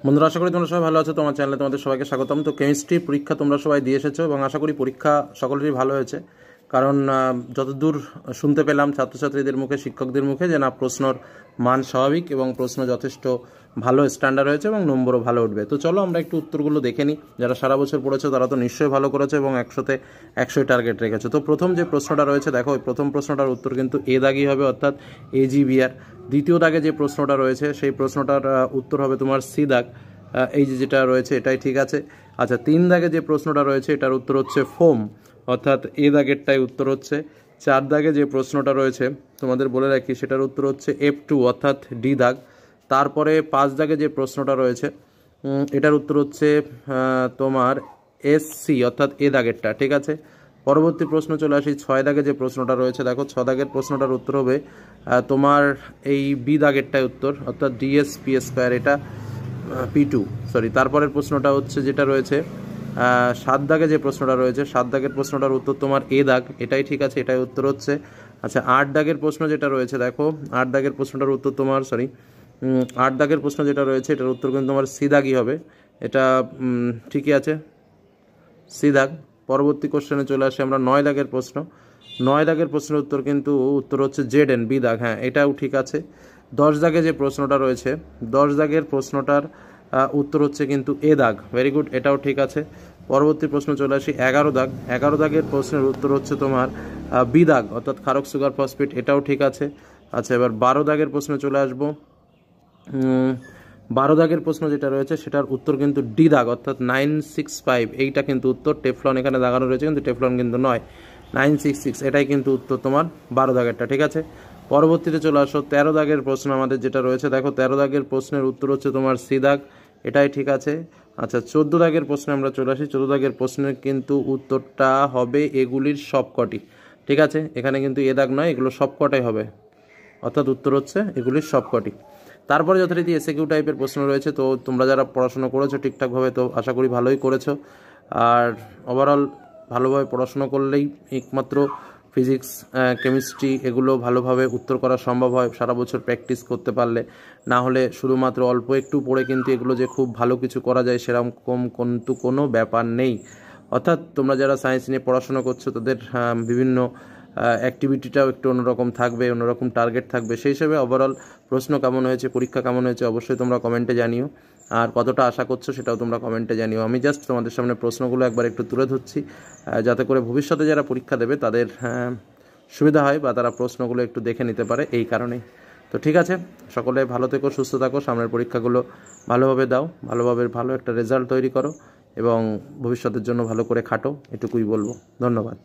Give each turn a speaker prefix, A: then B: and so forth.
A: বন্ধুরা, আশা করি তোমরা সবাই ভালো আছো। তোমার চ্যানেলে তোমাদের সবাইকে স্বাগতম। তো কেমিস্ট্রি পরীক্ষা তোমরা সবাই দিয়ে এসেছো এবং আশা করি পরীক্ষা সকলেরই ভালো হয়েছে। কারণ যতদূর শুনতে পেলাম ছাত্রছাত্রীদের মুখে, শিক্ষকদের মুখে, যে না, প্রশ্নর মান স্বাভাবিক এবং প্রশ্ন যথেষ্ট ভালো স্ট্যান্ডার্ড হয়েছে এবং নম্বরও ভালো উঠবে। তো চলো আমরা একটু উত্তরগুলো দেখে নিই। যারা সারা বছর পড়েছো তারা তো নিশ্চয়ই ভালো করেছো এবং 100-তে 100 টার্গেট রেখেছো। তো প্রথম যে প্রশ্নটা রয়েছে, দেখো, ওই প্রথম প্রশ্নটার উত্তর কিন্তু এ দাগই হবে, অর্থাৎ AGBR। দ্বিতীয় দাগে যে প্রশ্নটা রয়েছে সেই প্রশ্নটার উত্তর হবে তোমার সি দাগ। এই যেটা রয়েছে এটাই ঠিক আছে। আচ্ছা, 3 দাগে যে প্রশ্নটা রয়েছে এটার উত্তর হচ্ছে ফোম, অর্থাৎ এ দাগেরটাই উত্তর হচ্ছে। 4 দাগে যে প্রশ্নটা রয়েছে তোমাদের বলে রাখি, সেটার উত্তর হচ্ছে F2, অর্থাৎ ডি দাগ। তারপরে 5 দাগে যে প্রশ্নটা রয়েছে এটার উত্তর হচ্ছে তোমার SC, অর্থাৎ এ দাগেরটা, ঠিক আছে। পরবর্তী প্রশ্ন চলে আসি 6 দাগে যে প্রশ্নটা রয়েছে। দেখো, 6 দাগের প্রশ্নটার উত্তর হবে তোমার এই বি দাগেরটাই উত্তর, অর্থাৎ DSP², এটা P2, সরি। তারপরের প্রশ্নটা হচ্ছে যেটা রয়েছে 7 দাগে যে প্রশ্নটা রয়েছে, 7 দাগের প্রশ্নটার উত্তর তোমার এ দাগ, এটাই ঠিক আছে, এটাই উত্তর হচ্ছে। আচ্ছা, 8 দাগের প্রশ্ন যেটা রয়েছে, দেখো, 8 দাগের প্রশ্নটার উত্তর তোমার, সরি, 8 দাগের প্রশ্ন যেটা রয়েছে এটার উত্তর কিন্তু তোমার সি দাগই হবে, এটা ঠিকই আছে, সি দাগ। পরবর্তী কোশ্চেনে চলে আসি আমরা 9 দাগের প্রশ্ন। 9 দাগের প্রশ্নের উত্তর কিন্তু উত্তর হচ্ছে ZN, বি দাগ, হ্যাঁ, এটাও ঠিক আছে। 10 দাগে যে প্রশ্নটা রয়েছে, 10 দাগের প্রশ্নটার উত্তর হচ্ছে কিন্তু এ দাগ, ভেরি গুড, এটাও ঠিক আছে। পরবর্তী প্রশ্ন চলে আসি 11 দাগ। 11 দাগের প্রশ্নের উত্তর হচ্ছে তোমার বি দাগ, অর্থাৎ ক্ষারক সুগার ফসফেট, এটাও ঠিক আছে। আচ্ছা, এবার 12 দাগের প্রশ্নে চলে আসবো। 12 দাগের প্রশ্ন যেটা রয়েছে সেটার উত্তর কিন্তু ডি দাগ, অর্থাৎ 965, এইটা কিন্তু উত্তর। টেফলন এখানে দাগানো রয়েছে কিন্তু টেফলন কিন্তু নয়, 966, এটাই কিন্তু উত্তর তোমার 12 দাগেরটা, ঠিক আছে। পরবর্তীতে চলে আসো 13 দাগের প্রশ্ন আমাদের যেটা রয়েছে। দেখো, 13 দাগের প্রশ্নের উত্তর হচ্ছে তোমার সি দাগ, এটাই ঠিক আছে। আচ্ছা, 14 দাগের প্রশ্নে আমরা চলে আসি। 14 দাগের প্রশ্নের কিন্তু উত্তরটা হবে এগুলির সবকটি, ঠিক আছে। এখানে কিন্তু এ দাগ নয়, এগুলো সবকটাই হবে, অর্থাৎ উত্তর হচ্ছে এগুলির সবকটি। তারপরে যথারীতি এসএকিউ টাইপের প্রশ্ন রয়েছে। তো তোমরা যারা পড়াশোনা করেছো ঠিকঠাকভাবে, তো আশা করি ভালোই করেছো। আর ওভারঅল ভালোভাবে পড়াশোনা করলেই একমাত্র ফিজিক্স, কেমিস্ট্রি এগুলো ভালোভাবে উত্তর করা সম্ভব হয়, সারা বছর প্র্যাকটিস করতে পারলে। না হলে শুধুমাত্র অল্প একটু পড়ে কিন্তু এগুলো যে খুব ভালো কিছু করা যায় সেরকম কিন্তু কোনো ব্যাপার নেই। অর্থাৎ তোমরা যারা সায়েন্স নিয়ে পড়াশোনা করছো তাদের বিভিন্ন অ্যাক্টিভিটিটাও একটু অন্যরকম থাকবে, অন্যরকম টার্গেট থাকবে। সেই হিসেবে ওভারঅল প্রশ্ন কেমন হয়েছে, পরীক্ষা কেমন হয়েছে, অবশ্যই তোমরা কমেন্টে জানিও। আর কতটা আশা করছো সেটাও তোমরা কমেন্টে জানিও। আমি জাস্ট তোমাদের সামনে প্রশ্নগুলো একবার একটু তুলে ধরছি, যাতে করে ভবিষ্যতে যারা পরীক্ষা দেবে তাদের সুবিধা হয় বা তারা প্রশ্নগুলো একটু দেখে নিতে পারে, এই কারণেই। তো ঠিক আছে, সকলে ভালো থেকো, সুস্থ থাকো, সামনের পরীক্ষাগুলো ভালোভাবে দাও, ভালোভাবে ভালো একটা রেজাল্ট তৈরি করো এবং ভবিষ্যতের জন্য ভালো করে খাটো, এটুকুই বলবো। ধন্যবাদ।